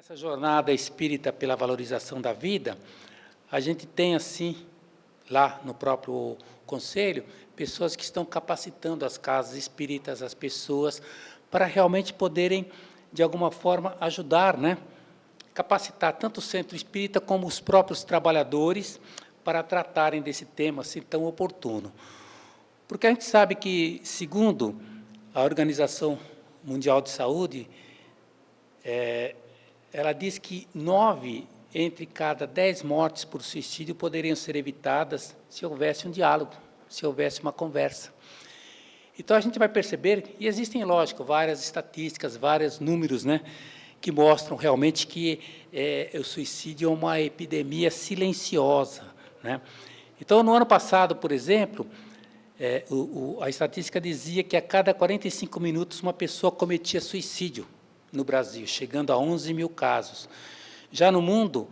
Nessa jornada espírita pela valorização da vida, a gente tem, assim, lá no próprio conselho, pessoas que estão capacitando as casas espíritas, as pessoas, para realmente poderem, de alguma forma, ajudar, né? Capacitar tanto o centro espírita como os próprios trabalhadores para tratarem desse tema assim tão oportuno. Porque a gente sabe que, segundo a Organização Mundial de Saúde, ela diz que 9 entre cada 10 mortes por suicídio poderiam ser evitadas se houvesse um diálogo, se houvesse uma conversa. Então, a gente vai perceber, e existem, lógico, várias estatísticas, vários números, né, que mostram realmente que o suicídio é uma epidemia silenciosa, né? Então, no ano passado, por exemplo, a estatística dizia que a cada 45 minutos uma pessoa cometia suicídio no Brasil, chegando a 11 mil casos. Já no mundo,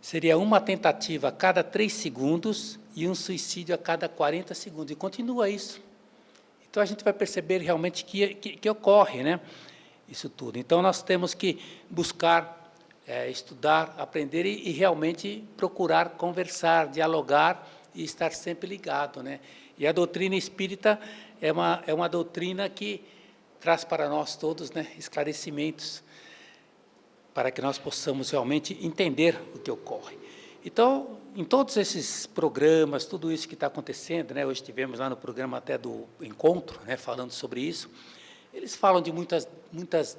seria uma tentativa a cada 3 segundos e um suicídio a cada 40 segundos. E continua isso. Então, a gente vai perceber realmente que ocorre, né, isso tudo. Então, nós temos que buscar, estudar, aprender e realmente procurar conversar, dialogar e estar sempre ligado, né? E a doutrina espírita é uma doutrina que traz para nós todos, né, esclarecimentos para que nós possamos realmente entender o que ocorre. Então, em todos esses programas, tudo isso que está acontecendo, né, hoje tivemos lá no programa até do encontro, né, falando sobre isso, eles falam de muitas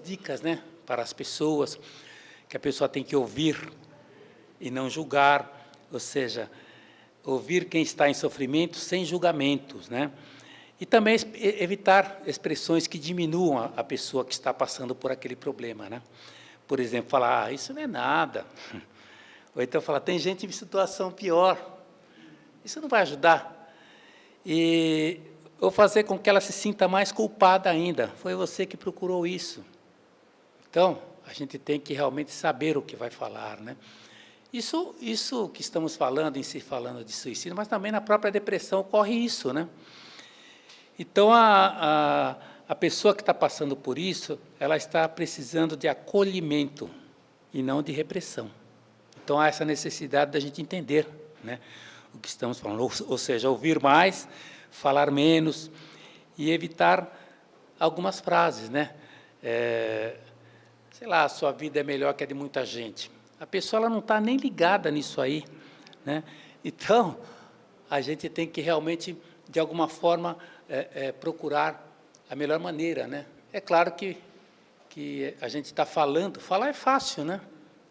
dicas, né, para as pessoas, que a pessoa tem que ouvir e não julgar, ou seja, ouvir quem está em sofrimento sem julgamentos, né? E também evitar expressões que diminuam a pessoa que está passando por aquele problema, né? Por exemplo, falar, isso não é nada. Ou então falar, tem gente em situação pior. Isso não vai ajudar. Ou fazer com que ela se sinta mais culpada ainda. Foi você que procurou isso. Então, a gente tem que realmente saber o que vai falar, né? Isso que estamos falando, em si falando de suicídio, mas também na própria depressão ocorre isso, né? Então, a pessoa que está passando por isso, ela está precisando de acolhimento e não de repressão. Então, há essa necessidade da gente entender, né, o que estamos falando, ou seja, ouvir mais, falar menos e evitar algumas frases, né? Sei lá, a sua vida é melhor que a de muita gente. A pessoa ela não está nem ligada nisso aí, né? Então, a gente tem que realmente, de alguma forma, procurar a melhor maneira, né? É claro que a gente está falando, falar é fácil, né?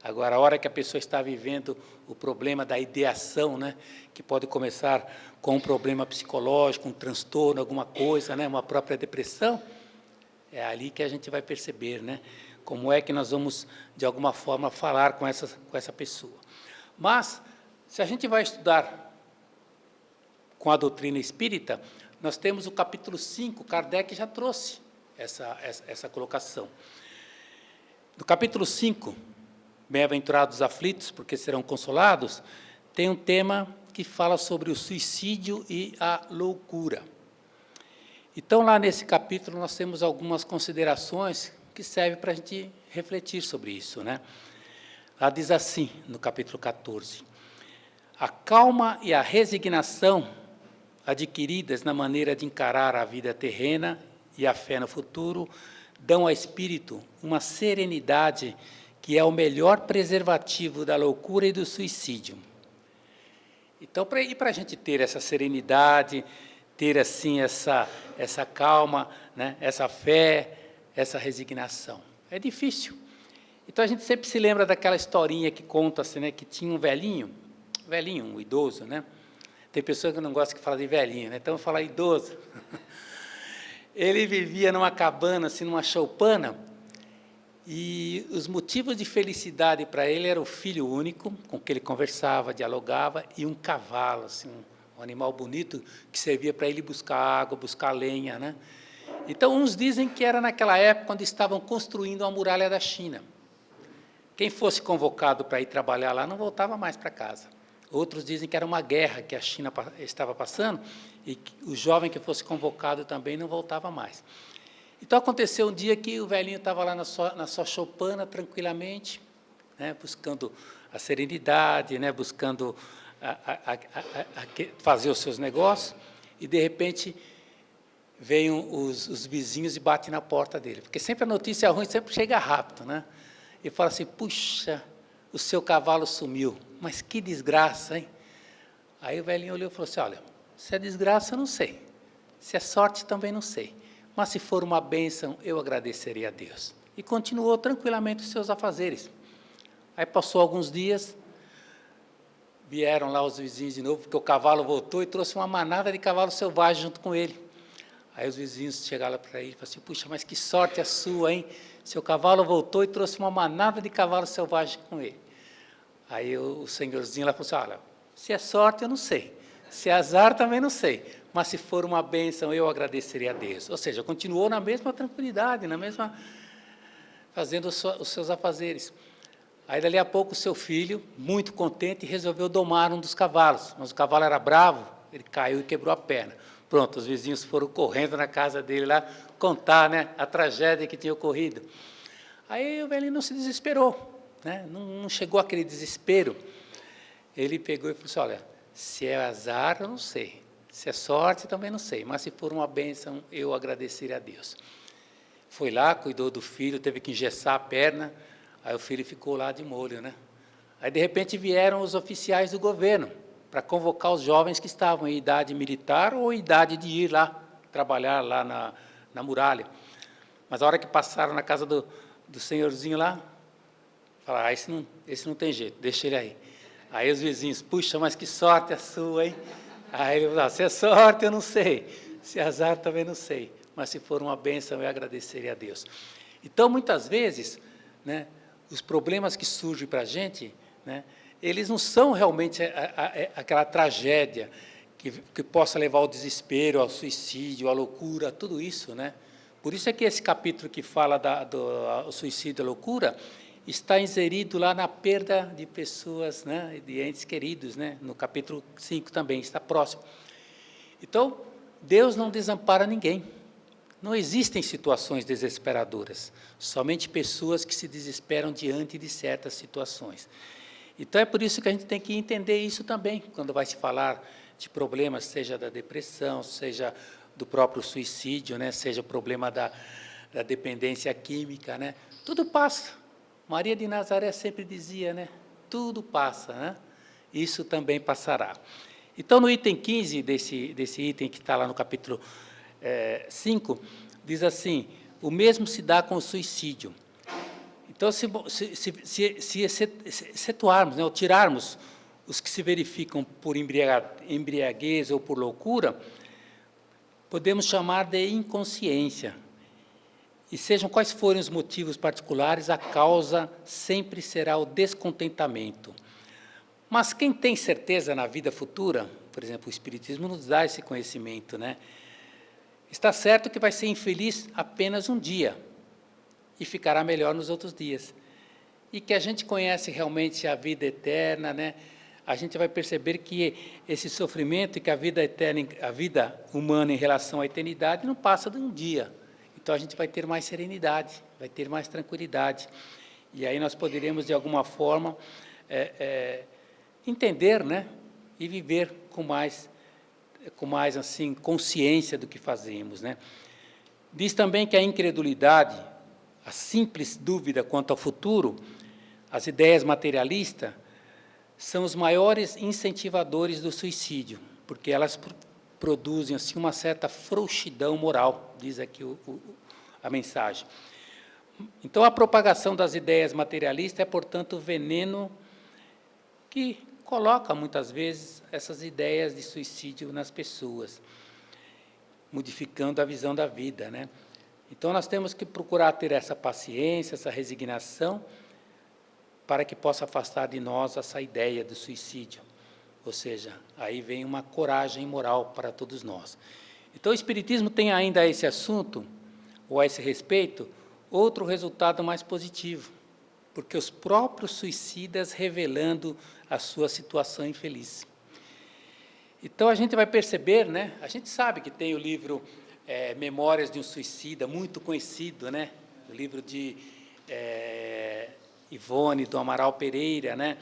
Agora, a hora que a pessoa está vivendo o problema da ideação, né, que pode começar com um problema psicológico, um transtorno, alguma coisa, né, uma própria depressão, é ali que a gente vai perceber, né, como é que nós vamos, de alguma forma, falar com essa pessoa. Mas, se a gente vai estudar com a doutrina espírita, nós temos o capítulo 5, Kardec já trouxe essa colocação. No capítulo 5, Bem-aventurados os aflitos, porque serão consolados, tem um tema que fala sobre o suicídio e a loucura. Então, lá nesse capítulo, nós temos algumas considerações que servem para a gente refletir sobre isso, né? Lá diz assim, no capítulo 14, a calma e a resignação adquiridas na maneira de encarar a vida terrena e a fé no futuro dão ao espírito uma serenidade que é o melhor preservativo da loucura e do suicídio. Então, para a gente ter essa serenidade, ter assim essa calma, né, essa fé, essa resignação, é difícil. Então, a gente sempre se lembra daquela historinha que conta assim, né, que tinha um velhinho, um idoso, né? Tem pessoas que não gostam que fala de velhinho, né? Então, eu vou falar idoso. Ele vivia numa cabana, assim, numa choupana, e os motivos de felicidade para ele era o filho único, com que ele conversava, dialogava, e um cavalo, assim, um animal bonito, que servia para ele buscar água, buscar lenha, né? Então, uns dizem que era naquela época, quando estavam construindo a muralha da China. Quem fosse convocado para ir trabalhar lá, não voltava mais para casa. Outros dizem que era uma guerra que a China estava passando, e que o jovem que fosse convocado também não voltava mais. Então, aconteceu um dia que o velhinho estava lá na sua choupana, tranquilamente, né, buscando a serenidade, né, buscando fazer os seus negócios, e, de repente, vêm os vizinhos e batem na porta dele. Porque sempre a notícia ruim sempre chega rápido, né? E fala assim, puxa, o seu cavalo sumiu, mas que desgraça, hein? Aí o velhinho olhou e falou assim, olha, se é desgraça, eu não sei. Se é sorte, também não sei. Mas se for uma bênção, eu agradeceria a Deus. E continuou tranquilamente os seus afazeres. Aí passou alguns dias, vieram lá os vizinhos de novo, porque o cavalo voltou e trouxe uma manada de cavalos selvagens junto com ele. Aí os vizinhos chegaram para ele e falaram assim, puxa, mas que sorte a sua, hein? Seu cavalo voltou e trouxe uma manada de cavalos selvagens com ele. Aí o senhorzinho lá falou assim, olha, se é sorte, eu não sei. Se é azar, também não sei. Mas se for uma bênção, eu agradeceria a Deus. Ou seja, continuou na mesma tranquilidade, na mesma... fazendo os seus afazeres. Aí, dali a pouco, o seu filho, muito contente, resolveu domar um dos cavalos. Mas o cavalo era bravo, ele caiu e quebrou a perna. Pronto, os vizinhos foram correndo na casa dele lá, contar, né, a tragédia que tinha ocorrido. Aí o velhinho não se desesperou, né, não chegou àquele desespero. Ele pegou e falou assim, olha, se é azar, eu não sei. Se é sorte, também não sei. Mas se for uma bênção, eu agradeceria a Deus. Foi lá, cuidou do filho, teve que engessar a perna, aí o filho ficou lá de molho, né? Aí, de repente, vieram os oficiais do governo para convocar os jovens que estavam em idade militar ou em idade de ir lá, trabalhar lá na muralha. Mas, a hora que passaram na casa do senhorzinho lá, falaram, esse não tem jeito, deixa ele aí. Aí os vizinhos, puxa, mas que sorte a sua, hein? Aí ele falou, se é sorte, eu não sei. Se é azar, também não sei. Mas se for uma bênção, eu agradeceria a Deus. Então, muitas vezes, né, os problemas que surgem para a gente, né, eles não são realmente aquela tragédia que possa levar ao desespero, ao suicídio, à loucura, tudo isso, né? Por isso é que esse capítulo que fala do suicídio e loucura está inserido lá na perda de pessoas, né, de entes queridos, né? No capítulo 5 também, está próximo. Então, Deus não desampara ninguém. Não existem situações desesperadoras, somente pessoas que se desesperam diante de certas situações. Então, é por isso que a gente tem que entender isso também, quando vai se falar de problemas, seja da depressão, seja do próprio suicídio, né, seja o problema da dependência química, né, tudo passa. Maria de Nazaré sempre dizia, né, tudo passa, né, isso também passará. Então, no item 15 desse item que está lá no capítulo 5, diz assim, o mesmo se dá com o suicídio. Então, se excetuarmos, né, ou tirarmos os que se verificam por embriaguez ou por loucura, podemos chamar de inconsciência. E sejam quais forem os motivos particulares, a causa sempre será o descontentamento. Mas quem tem certeza na vida futura, por exemplo, o Espiritismo nos dá esse conhecimento, né? Está certo que vai ser infeliz apenas um dia e ficará melhor nos outros dias. E que a gente conhece realmente a vida eterna, né? A gente vai perceber que esse sofrimento e que a vida eterna, a vida humana em relação à eternidade não passa de um dia. Então, a gente vai ter mais serenidade, vai ter mais tranquilidade. E aí nós poderemos, de alguma forma, entender, né? E viver com mais assim, consciência do que fazemos, né? Diz também que a incredulidade, a simples dúvida quanto ao futuro, as ideias materialistas, são os maiores incentivadores do suicídio, porque elas produzem assim, uma certa frouxidão moral, diz aqui a mensagem. Então, a propagação das ideias materialistas é, portanto, o veneno que coloca, muitas vezes, essas ideias de suicídio nas pessoas, modificando a visão da vida, né? Então, nós temos que procurar ter essa paciência, essa resignação, para que possa afastar de nós essa ideia do suicídio. Ou seja, aí vem uma coragem moral para todos nós. Então, o Espiritismo tem ainda a esse assunto, ou a esse respeito, outro resultado mais positivo, porque os próprios suicidas revelando a sua situação infeliz. Então, a gente vai perceber, né? A gente sabe que tem o livro Memórias de um Suicida, muito conhecido, né? O livro de Ivone do Amaral Pereira, né?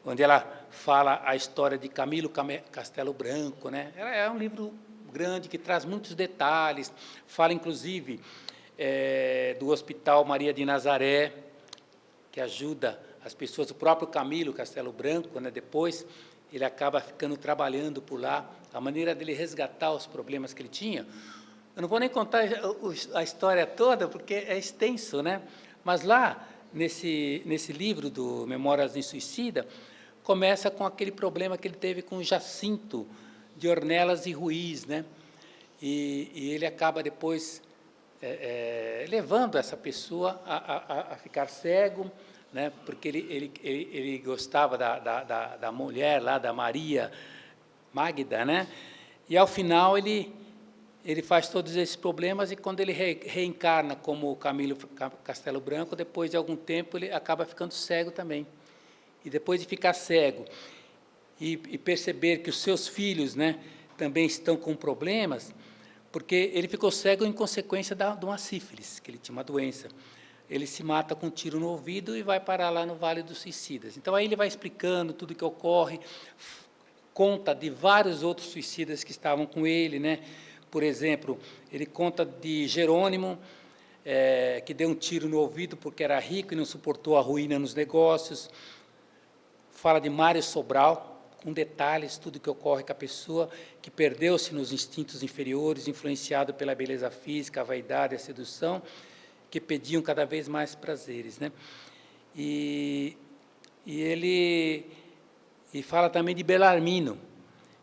Onde ela fala a história de Camilo Castelo Branco, né? É um livro grande que traz muitos detalhes, fala inclusive do Hospital Maria de Nazaré, que ajuda as pessoas, o próprio Camilo Castelo Branco, né? Depois ele acaba ficando trabalhando por lá, a maneira dele resgatar os problemas que ele tinha. Eu não vou nem contar a história toda, porque é extenso, né? Mas lá, nesse livro do Memórias de Suicida, começa com aquele problema que ele teve com Jacinto de Ornelas e Ruiz, né? E ele acaba depois levando essa pessoa a ficar cego, né? Porque ele gostava da mulher lá, da Maria Magda, né? E, ao final, ele faz todos esses problemas e, quando ele reencarna como Camilo Castelo Branco, depois de algum tempo, ele acaba ficando cego também. E, depois de ficar cego e perceber que os seus filhos, né, também estão com problemas, porque ele ficou cego em consequência de uma sífilis, que ele tinha uma doença. Ele se mata com um tiro no ouvido e vai parar lá no Vale dos Suicidas. Então, aí ele vai explicando tudo o que ocorre, conta de vários outros suicidas que estavam com ele, né? Por exemplo, ele conta de Jerônimo, que deu um tiro no ouvido porque era rico e não suportou a ruína nos negócios. Fala de Mário Sobral, com detalhes, tudo que ocorre com a pessoa que perdeu-se nos instintos inferiores, influenciado pela beleza física, a vaidade, a sedução, que pediam cada vez mais prazeres, né? E ele fala também de Belarmino,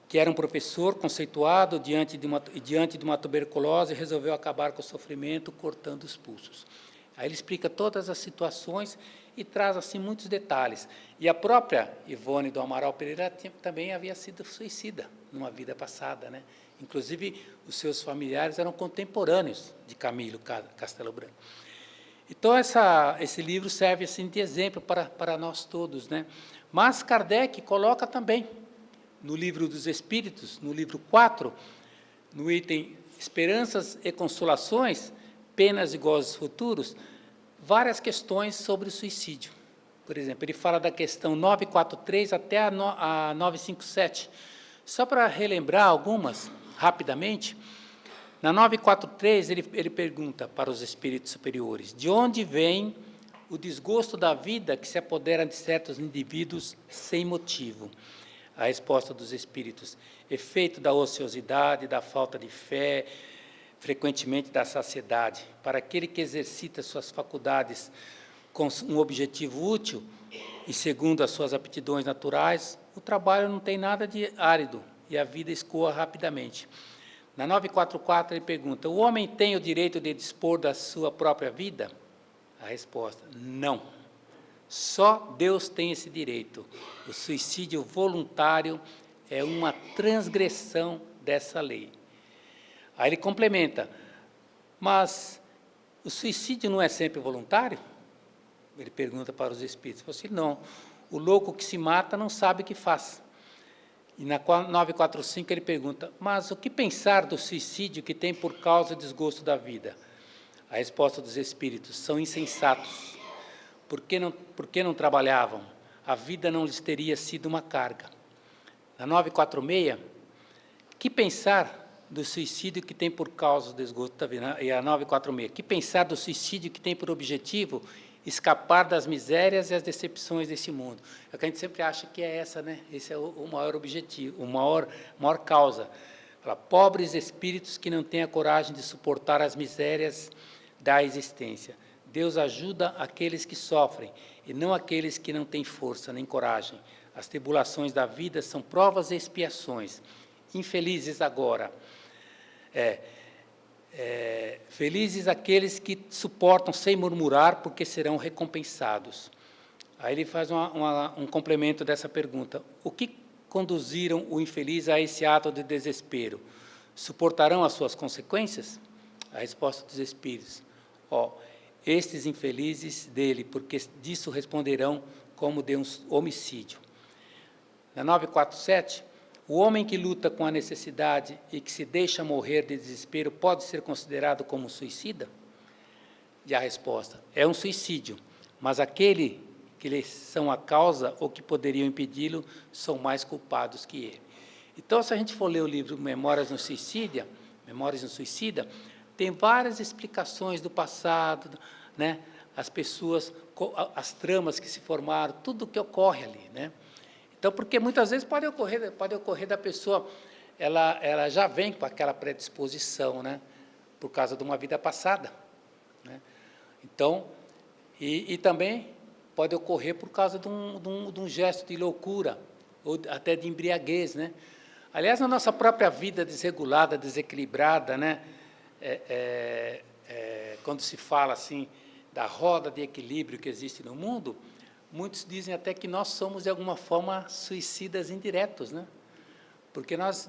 que era um professor conceituado diante de uma tuberculose, resolveu acabar com o sofrimento cortando os pulsos. Aí ele explica todas as situações e traz assim muitos detalhes. E a própria Ivone do Amaral Pereira também havia sido suicida numa vida passada, né? Inclusive, os seus familiares eram contemporâneos de Camilo Castelo Branco. Então, esse livro serve assim, de exemplo para nós todos, né? Mas Kardec coloca também, no Livro dos Espíritos, no livro 4, no item Esperanças e Consolações, Penas e Gozos Futuros, várias questões sobre o suicídio. Por exemplo, ele fala da questão 943 até a 957. Só para relembrar algumas, rapidamente, na 943, ele pergunta para os espíritos superiores: de onde vem o desgosto da vida que se apodera de certos indivíduos sem motivo? A resposta dos espíritos: efeito da ociosidade, da falta de fé, frequentemente da saciedade. Para aquele que exercita suas faculdades com um objetivo útil e segundo as suas aptidões naturais, o trabalho não tem nada de árido e a vida escoa rapidamente. Na 944, ele pergunta: o homem tem o direito de dispor da sua própria vida? A resposta: não. Só Deus tem esse direito. O suicídio voluntário é uma transgressão dessa lei. Aí ele complementa: mas o suicídio não é sempre voluntário? Ele pergunta para os espíritos. Ele falou assim: não, o louco que se mata não sabe o que faz. E na 945 ele pergunta: mas o que pensar do suicídio que tem por causa o desgosto da vida? A resposta dos espíritos: são insensatos. Por que não trabalhavam? A vida não lhes teria sido uma carga. Na 946, que pensar do suicídio que tem por causa do desgosto da vida? E a 946, que pensar do suicídio que tem por objetivo escapar das misérias e as decepções desse mundo? É o que a gente sempre acha que é essa, né? Esse é o maior objetivo, maior causa. Fala: pobres espíritos que não têm a coragem de suportar as misérias da existência. Deus ajuda aqueles que sofrem, e não aqueles que não têm força nem coragem. As tribulações da vida são provas e expiações. Infelizes agora. Felizes aqueles que suportam sem murmurar, porque serão recompensados. Aí ele faz um complemento dessa pergunta: o que conduziram o infeliz a esse ato de desespero? Suportarão as suas consequências? A resposta dos espíritos: estes infelizes dele, porque disso responderão como de um homicídio. Na 947, o homem que luta com a necessidade e que se deixa morrer de desespero pode ser considerado como suicida? E a resposta: é um suicídio, mas aquele que eles são a causa ou que poderiam impedi-lo são mais culpados que ele. Então, se a gente for ler o livro Memórias no Suicida, tem várias explicações do passado, né? As pessoas, as tramas que se formaram, tudo o que ocorre ali, né? Então, porque muitas vezes pode ocorrer da pessoa, ela já vem com aquela predisposição, né? Por causa de uma vida passada, né? Então, e também pode ocorrer por causa de um gesto de loucura, ou até de embriaguez, né? Aliás, na nossa própria vida desregulada, desequilibrada, né? Quando se fala assim da roda de equilíbrio que existe no mundo, muitos dizem até que nós somos, de alguma forma, suicidas indiretos, né? Porque nós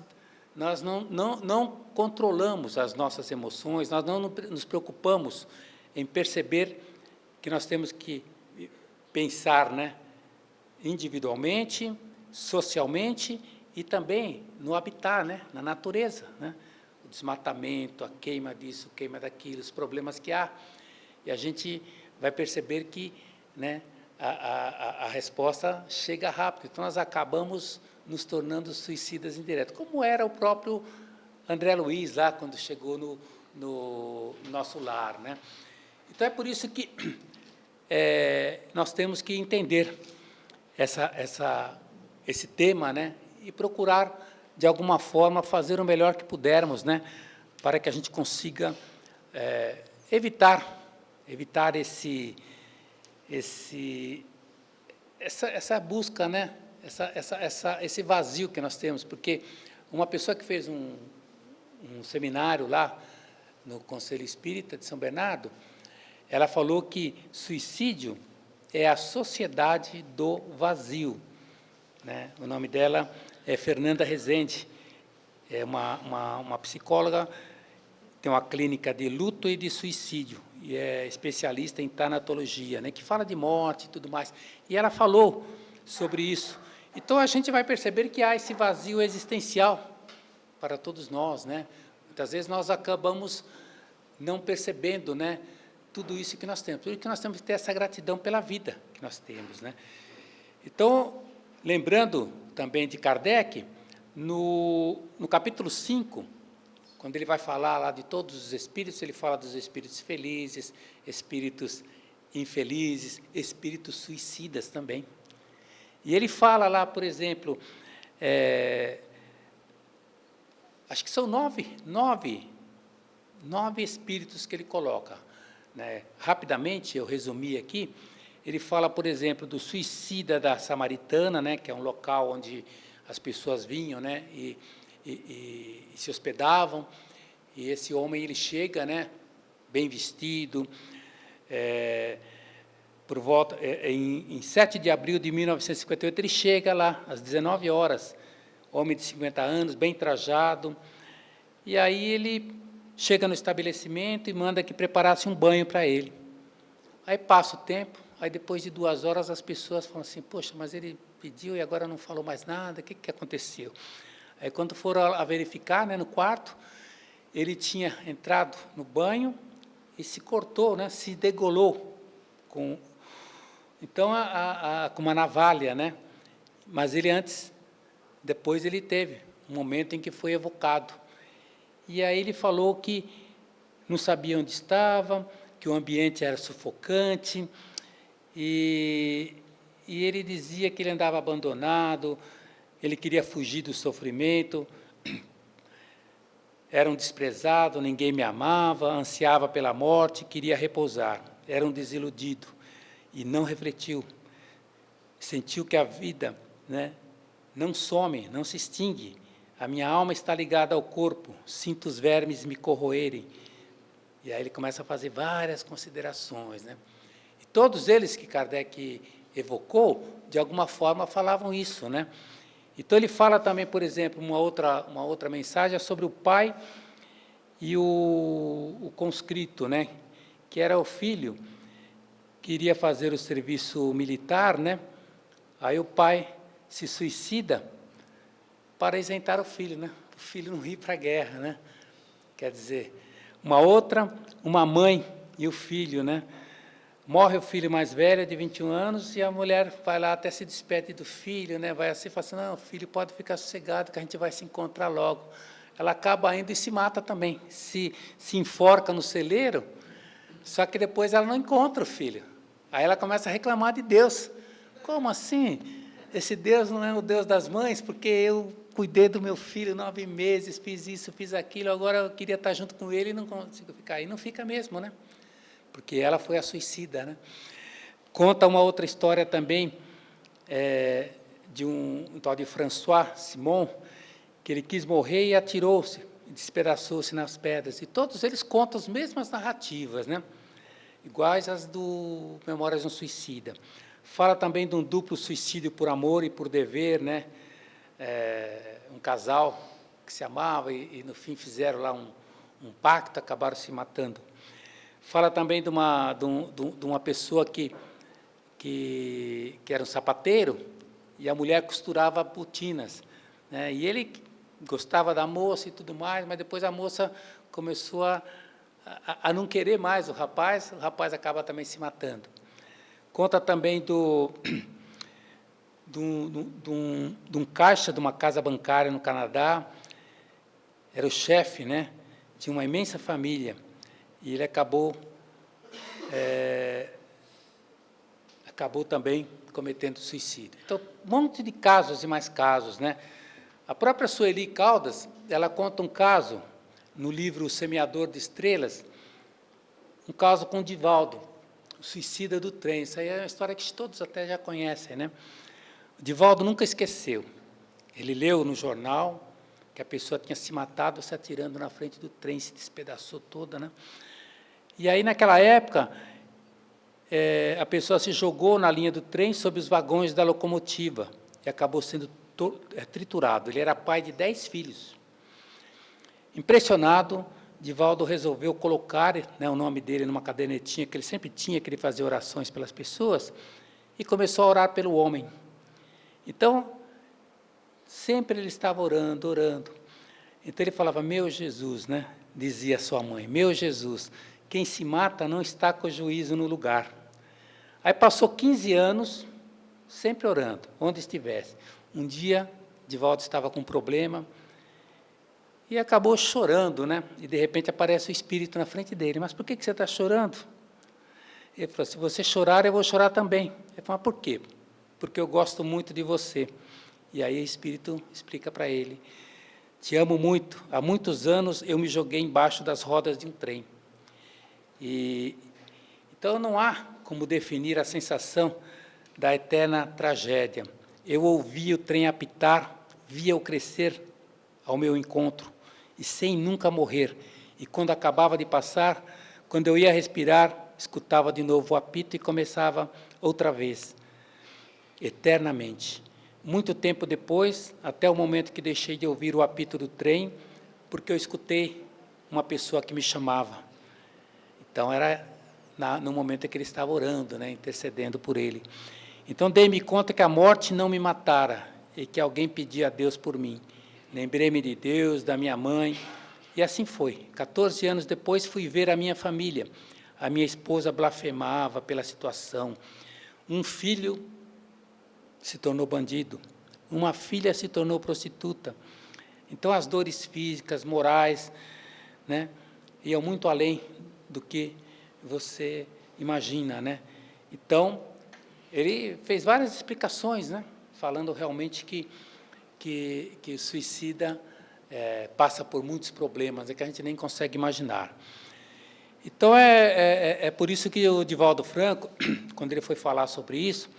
não controlamos as nossas emoções, nós não nos preocupamos em perceber que nós temos que pensar, né, individualmente, socialmente e também no habitat, né, na natureza, né? O desmatamento, a queima disso, queima daquilo, os problemas que há. E a gente vai perceber que, né, a resposta chega rápido. Então, nós acabamos nos tornando suicidas indiretos, como era o próprio André Luiz, lá, quando chegou no nosso lar, né? Então, é por isso que nós temos que entender esse tema, né? E procurar, de alguma forma, fazer o melhor que pudermos, né? Para que a gente consiga evitar essa busca, né? Esse vazio que nós temos, porque uma pessoa que fez um seminário lá no Conselho Espírita de São Bernardo, ela falou que suicídio é a sociedade do vazio, né? O nome dela é Fernanda Rezende, é uma psicóloga, tem uma clínica de luto e de suicídio, e é especialista em tanatologia, né, que fala de morte e tudo mais. E ela falou sobre isso. Então, a gente vai perceber que há esse vazio existencial para todos nós, né? Muitas vezes nós acabamos não percebendo, né, tudo isso que nós temos. Por isso que nós temos que ter essa gratidão pela vida que nós temos, né? Então, lembrando também de Kardec, no capítulo 5, quando ele vai falar lá de todos os espíritos, ele fala dos espíritos felizes, espíritos infelizes, espíritos suicidas também. E ele fala lá, por exemplo, acho que são nove espíritos que ele coloca, né? Rapidamente, eu resumi aqui, ele fala, por exemplo, do suicida da Samaritana, né, que é um local onde as pessoas vinham, né, e se hospedavam, e esse homem, ele chega, né, bem vestido, por volta, em 7 de abril de 1958, ele chega lá, às 19 horas, homem de 50 anos, bem trajado, e aí ele chega no estabelecimento e manda que preparasse um banho para ele. Aí passa o tempo, aí depois de 2 horas as pessoas falam assim, poxa, mas ele pediu e agora não falou mais nada, o que aconteceu? Aí quando foram a verificar, né, no quarto, ele tinha entrado no banho e se cortou, né, se degolou com uma navalha, né? Mas ele depois ele teve um momento em que foi evocado. E aí ele falou que não sabia onde estava, que o ambiente era sufocante, e ele dizia que ele andava abandonado, ele queria fugir do sofrimento, era um desprezado, ninguém me amava, ansiava pela morte, queria repousar, era um desiludido, e não refletiu, sentiu que a vida, né, não some, não se extingue, a minha alma está ligada ao corpo, sinto os vermes me corroerem. E aí ele começa a fazer várias considerações, né? E todos eles que Kardec evocou, de alguma forma, falavam isso, né? Então, ele fala também, por exemplo, uma outra mensagem sobre o pai e o conscrito, né? Que era o filho que iria fazer o serviço militar, né? Aí o pai se suicida para isentar o filho, né? O filho não ir para a guerra, né? Quer dizer, uma mãe e o filho, né? Morre o filho mais velho, de 21 anos, e a mulher vai lá, até se despede do filho, né? Vai assim, fala assim, não, filho, pode ficar sossegado, que a gente vai se encontrar logo. Ela acaba indo e se mata também, se enforca no celeiro, só que depois ela não encontra o filho. Aí ela começa a reclamar de Deus. Como assim? Esse Deus não é o Deus das mães, porque eu cuidei do meu filho 9 meses, fiz isso, fiz aquilo, agora eu queria estar junto com ele e não consigo ficar. E não fica mesmo, né? Porque ela foi a suicida, né? Conta uma outra história também, de um tal de François Simon, que ele quis morrer e atirou-se, despedaçou-se nas pedras. E todos eles contam as mesmas narrativas, né? Iguais às do Memórias de um Suicida. Fala também de um duplo suicídio por amor e por dever, né? Um casal que se amava e no fim fizeram lá um pacto, acabaram se matando. Fala também de uma pessoa que era um sapateiro, e a mulher costurava botinas, né? E ele gostava da moça e tudo mais, mas depois a moça começou a não querer mais o rapaz acaba também se matando. Conta também de um caixa de uma casa bancária no Canadá, era o chefe, né? Tinha uma imensa família, e ele acabou também cometendo suicídio. Então, um monte de casos e mais casos, né? A própria Sueli Caldas, ela conta um caso, no livro O Semeador de Estrelas, um caso com o Divaldo, o suicida do trem. Isso aí é uma história que todos até já conhecem, né? O Divaldo nunca esqueceu. Ele leu no jornal que a pessoa tinha se matado se atirando na frente do trem, se despedaçou toda, né? E aí, naquela época, a pessoa se jogou na linha do trem sob os vagões da locomotiva e acabou sendo triturado. Ele era pai de 10 filhos. Impressionado, Divaldo resolveu colocar, né, o nome dele numa cadernetinha que ele sempre tinha, que ele fazia orações pelas pessoas, e começou a orar pelo homem. Então, sempre ele estava orando, orando. Então ele falava, meu Jesus, né? Dizia a sua mãe, meu Jesus, quem se mata não está com o juízo no lugar. Aí passou 15 anos, sempre orando, onde estivesse. Um dia, Divaldo estava com um problema e acabou chorando, né? E, de repente, aparece o Espírito na frente dele. Mas por que você está chorando? Ele falou, se você chorar, eu vou chorar também. Ele falou, mas por quê? Porque eu gosto muito de você. E aí o Espírito explica para ele, te amo muito. Há muitos anos eu me joguei embaixo das rodas de um trem. Então, não há como definir a sensação da eterna tragédia. Eu ouvia o trem apitar, via-o crescer ao meu encontro, e sem nunca morrer. E quando acabava de passar, quando eu ia respirar, escutava de novo o apito e começava outra vez, eternamente. Muito tempo depois, até o momento que deixei de ouvir o apito do trem, porque eu escutei uma pessoa que me chamava. Então, era no momento em que ele estava orando, né, intercedendo por ele. Então, dei-me conta que a morte não me matara e que alguém pedia a Deus por mim. Lembrei-me de Deus, da minha mãe, e assim foi. 14 anos depois, fui ver a minha família. A minha esposa blasfemava pela situação. Um filho se tornou bandido. Uma filha se tornou prostituta. Então, as dores físicas, morais, né, iam muito além do que você imagina, né? Então, ele fez várias explicações, né, falando realmente que o suicida passa por muitos problemas, que a gente nem consegue imaginar. Então, é por isso que o Divaldo Franco, quando ele foi falar sobre isso,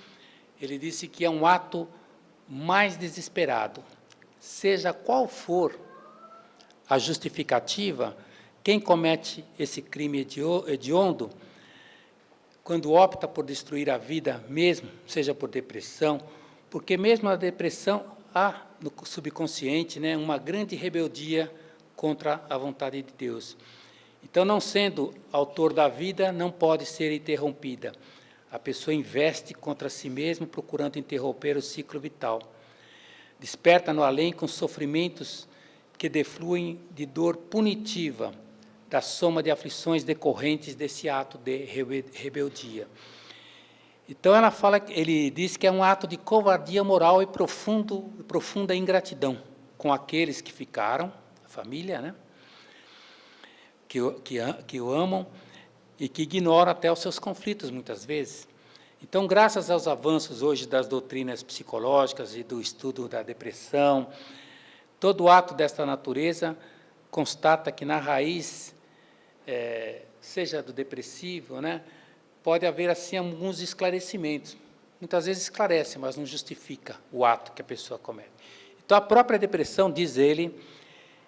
ele disse que é um ato mais desesperado. Seja qual for a justificativa, quem comete esse crime hediondo, quando opta por destruir a vida mesmo, seja por depressão, porque mesmo na depressão há no subconsciente, né, uma grande rebeldia contra a vontade de Deus. Então, não sendo autor da vida, não pode ser interrompida. A pessoa investe contra si mesma, procurando interromper o ciclo vital. Desperta no além com sofrimentos que defluem de dor punitiva, da soma de aflições decorrentes desse ato de rebeldia. Então, ele diz que é um ato de covardia moral e profunda ingratidão com aqueles que ficaram, a família, né? Que o amam e que ignoram até os seus conflitos, muitas vezes. Então, graças aos avanços hoje das doutrinas psicológicas e do estudo da depressão, todo ato desta natureza constata que na raiz, seja do depressivo, né, pode haver assim alguns esclarecimentos. Muitas vezes esclarece, mas não justifica o ato que a pessoa comete. Então, a própria depressão, diz ele,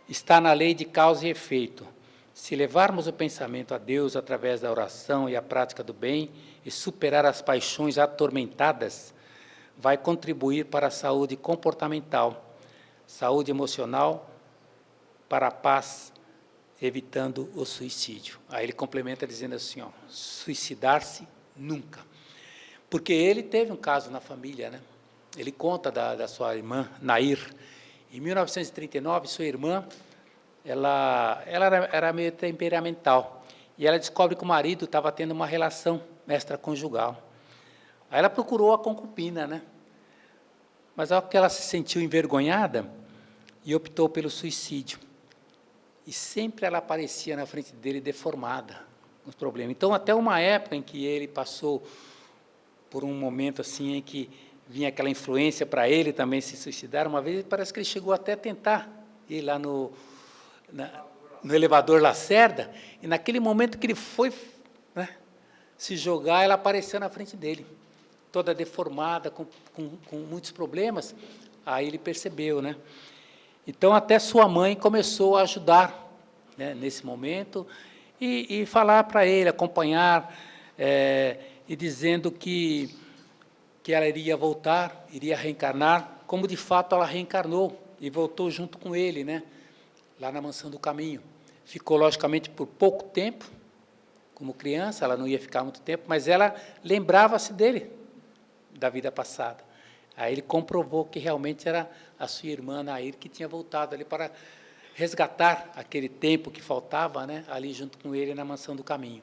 está na lei de causa e efeito. Se levarmos o pensamento a Deus através da oração e a prática do bem e superar as paixões atormentadas, vai contribuir para a saúde comportamental, saúde emocional, para a paz, evitando o suicídio. Aí ele complementa dizendo assim, ó, suicidar-se nunca. Porque ele teve um caso na família, né? Ele conta da sua irmã, Nair. Em 1939, sua irmã, ela era meio temperamental, e ela descobre que o marido estava tendo uma relação extraconjugal. Aí ela procurou a concubina, né? Mas ao que ela se sentiu envergonhada, e optou pelo suicídio. E sempre ela aparecia na frente dele deformada, com os problemas. Então, até uma época em que ele passou por um momento assim em que vinha aquela influência para ele também se suicidar, uma vez parece que ele chegou até a tentar ir lá no elevador Lacerda, e naquele momento que ele foi, né, se jogar, ela apareceu na frente dele, toda deformada, com muitos problemas. Aí ele percebeu, né? Então, até sua mãe começou a ajudar, né, nesse momento, e falar para ele, acompanhar, e dizendo que ela iria voltar, iria reencarnar, como de fato ela reencarnou, e voltou junto com ele, né, lá na Mansão do Caminho. Ficou, logicamente, por pouco tempo, como criança, ela não ia ficar muito tempo, mas ela lembrava-se dele, da vida passada. Aí ele comprovou que realmente era a sua irmã, Nair, que tinha voltado ali para resgatar aquele tempo que faltava, né, ali junto com ele na Mansão do Caminho.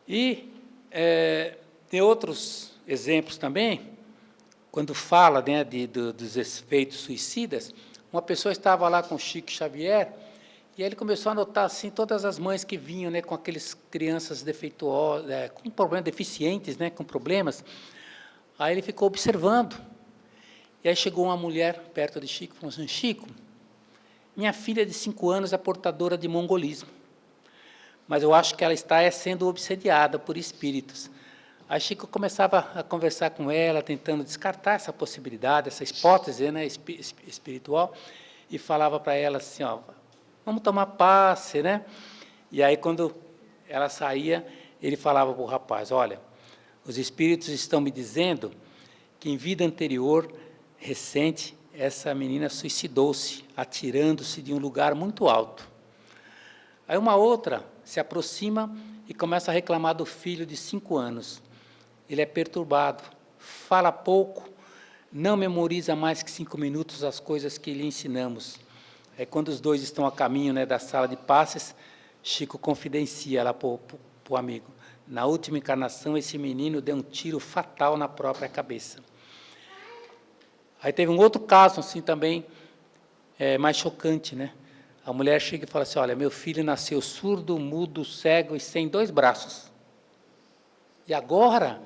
E tem outros exemplos também, quando fala, né, dos efeitos suicidas. Uma pessoa estava lá com Chico Xavier, e aí ele começou a notar assim, todas as mães que vinham, né, com aquelas crianças defeituosas, com problemas, deficientes, né, com problemas. Aí ele ficou observando. E aí chegou uma mulher perto de Chico e falou assim, Chico, minha filha de 5 anos é portadora de mongolismo, mas eu acho que ela está sendo obsediada por espíritos. Aí Chico começava a conversar com ela, tentando descartar essa possibilidade, essa hipótese, né, espiritual, e falava para ela assim, ó, vamos tomar passe, né? E aí, quando ela saía, ele falava para o rapaz, olha, os espíritos estão me dizendo que em vida anterior, recente, essa menina suicidou-se, atirando-se de um lugar muito alto. Aí uma outra se aproxima e começa a reclamar do filho de 5 anos. Ele é perturbado, fala pouco, não memoriza mais que 5 minutos as coisas que lhe ensinamos. Aí, quando os dois estão a caminho, né, da sala de passes, Chico confidencia lá para o amigo. Na última encarnação, esse menino deu um tiro fatal na própria cabeça. Aí teve um outro caso, assim, também, mais chocante, né? A mulher chega e fala assim, olha, meu filho nasceu surdo, mudo, cego e sem 2 braços. E agora,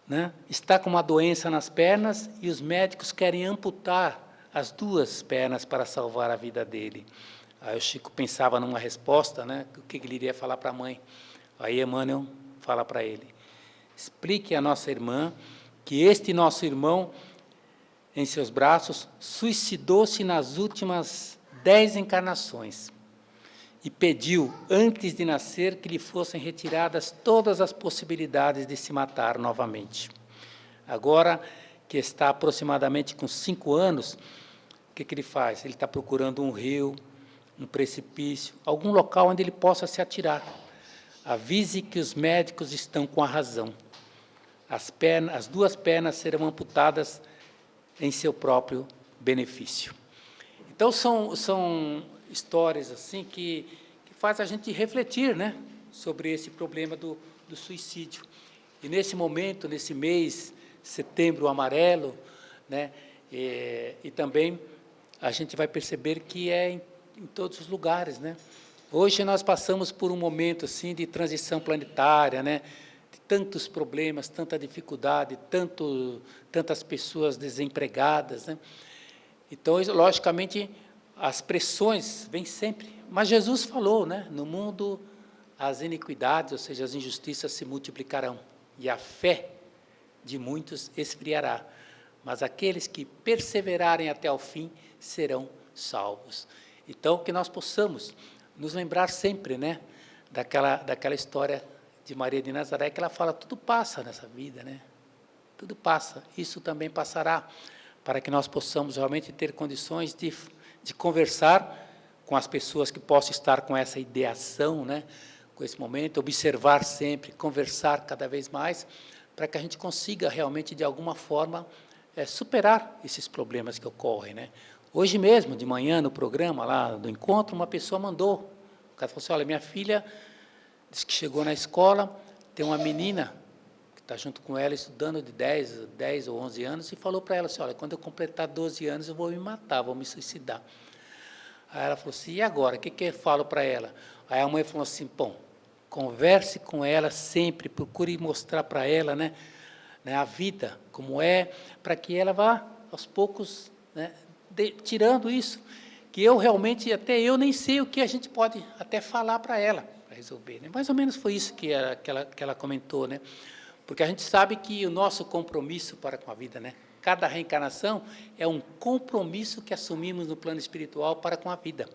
né, está com uma doença nas pernas e os médicos querem amputar as 2 pernas para salvar a vida dele. Aí o Chico pensava numa resposta, né, o que ele iria falar para a mãe. Aí Emmanuel fala para ele, explique à nossa irmã que este nosso irmão, em seus braços, suicidou-se nas últimas 10 encarnações e pediu, antes de nascer, que lhe fossem retiradas todas as possibilidades de se matar novamente. Agora, que está aproximadamente com 5 anos, o que ele faz? Ele está procurando um rio, um precipício, algum local onde ele possa se atirar. Avise que os médicos estão com a razão. As 2 pernas serão amputadas em seu próprio benefício. Então, são histórias assim que faz a gente refletir, né, sobre esse problema do suicídio. E nesse momento, nesse mês, Setembro Amarelo, né, e também a gente vai perceber que é em todos os lugares, né? Hoje nós passamos por um momento assim de transição planetária, né? De tantos problemas, tanta dificuldade, tantas pessoas desempregadas, né? Então, logicamente, as pressões vêm sempre. Mas Jesus falou, né? No mundo as iniquidades, ou seja, as injustiças se multiplicarão e a fé de muitos esfriará. Mas aqueles que perseverarem até o fim serão salvos. Então, que nós possamos nos lembrar sempre, né, daquela história de Maria de Nazaré, que ela fala, tudo passa nessa vida, né? Tudo passa, isso também passará, para que nós possamos realmente ter condições de conversar com as pessoas que possam estar com essa ideação, né, com esse momento, observar sempre, conversar cada vez mais, para que a gente consiga realmente, de alguma forma, superar esses problemas que ocorrem, né? Hoje mesmo, de manhã, no programa lá do encontro, uma pessoa mandou, o cara falou assim, olha, minha filha disse que chegou na escola, tem uma menina que está junto com ela, estudando de 10 ou 11 anos, e falou para ela assim, olha, quando eu completar 12 anos, eu vou me matar, vou me suicidar. Aí ela falou assim, e agora, o que eu falo para ela? Aí a mãe falou assim, bom, converse com ela sempre, procure mostrar para ela, né, a vida, como é, para que ela vá, aos poucos, né, tirando isso, que eu realmente, até eu nem sei o que a gente pode até falar para ela, para resolver, né? Mais ou menos foi isso que ela comentou, né? Porque a gente sabe que o nosso compromisso para com a vida, né? Cada reencarnação é um compromisso que assumimos no plano espiritual para com a vida.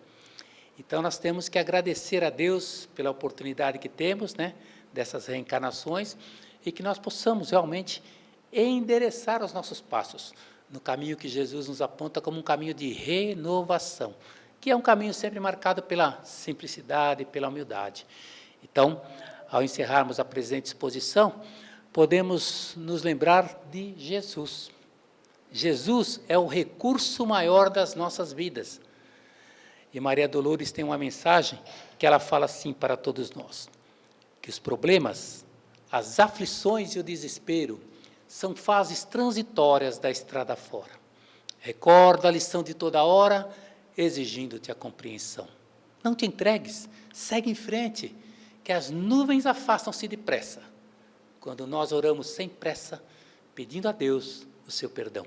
Então, nós temos que agradecer a Deus pela oportunidade que temos, né, dessas reencarnações, e que nós possamos realmente endereçar os nossos passos no caminho que Jesus nos aponta como um caminho de renovação, que é um caminho sempre marcado pela simplicidade e pela humildade. Então, ao encerrarmos a presente exposição, podemos nos lembrar de Jesus. Jesus é o recurso maior das nossas vidas. E Maria Dolores tem uma mensagem que ela fala assim para todos nós, que os problemas, as aflições e o desespero são fases transitórias da estrada fora. Recorda a lição de toda hora, exigindo-te a compreensão. Não te entregues, segue em frente, que as nuvens afastam-se depressa, quando nós oramos sem pressa, pedindo a Deus o seu perdão.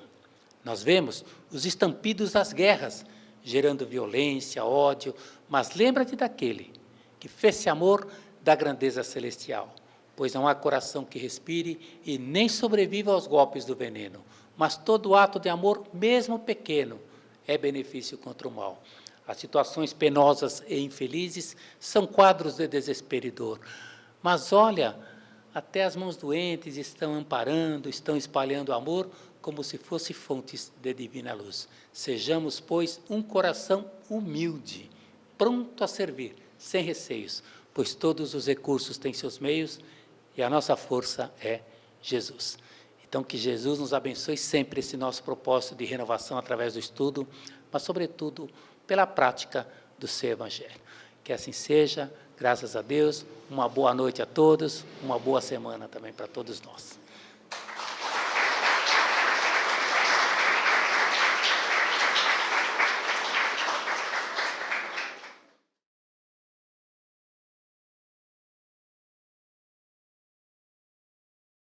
Nós vemos os estampidos das guerras, gerando violência, ódio, mas lembra-te daquele que fez-se amor da grandeza celestial, pois não há coração que respire e nem sobreviva aos golpes do veneno, mas todo ato de amor, mesmo pequeno, é benefício contra o mal. As situações penosas e infelizes são quadros de desespero e dor, mas olha, até as mãos doentes estão amparando, estão espalhando amor, como se fossem fontes de divina luz. Sejamos, pois, um coração humilde, pronto a servir, sem receios, pois todos os recursos têm seus meios e a nossa força é Jesus. Então, que Jesus nos abençoe sempre esse nosso propósito de renovação através do estudo, mas, sobretudo, pela prática do seu Evangelho. Que assim seja, graças a Deus, uma boa noite a todos, uma boa semana também para todos nós.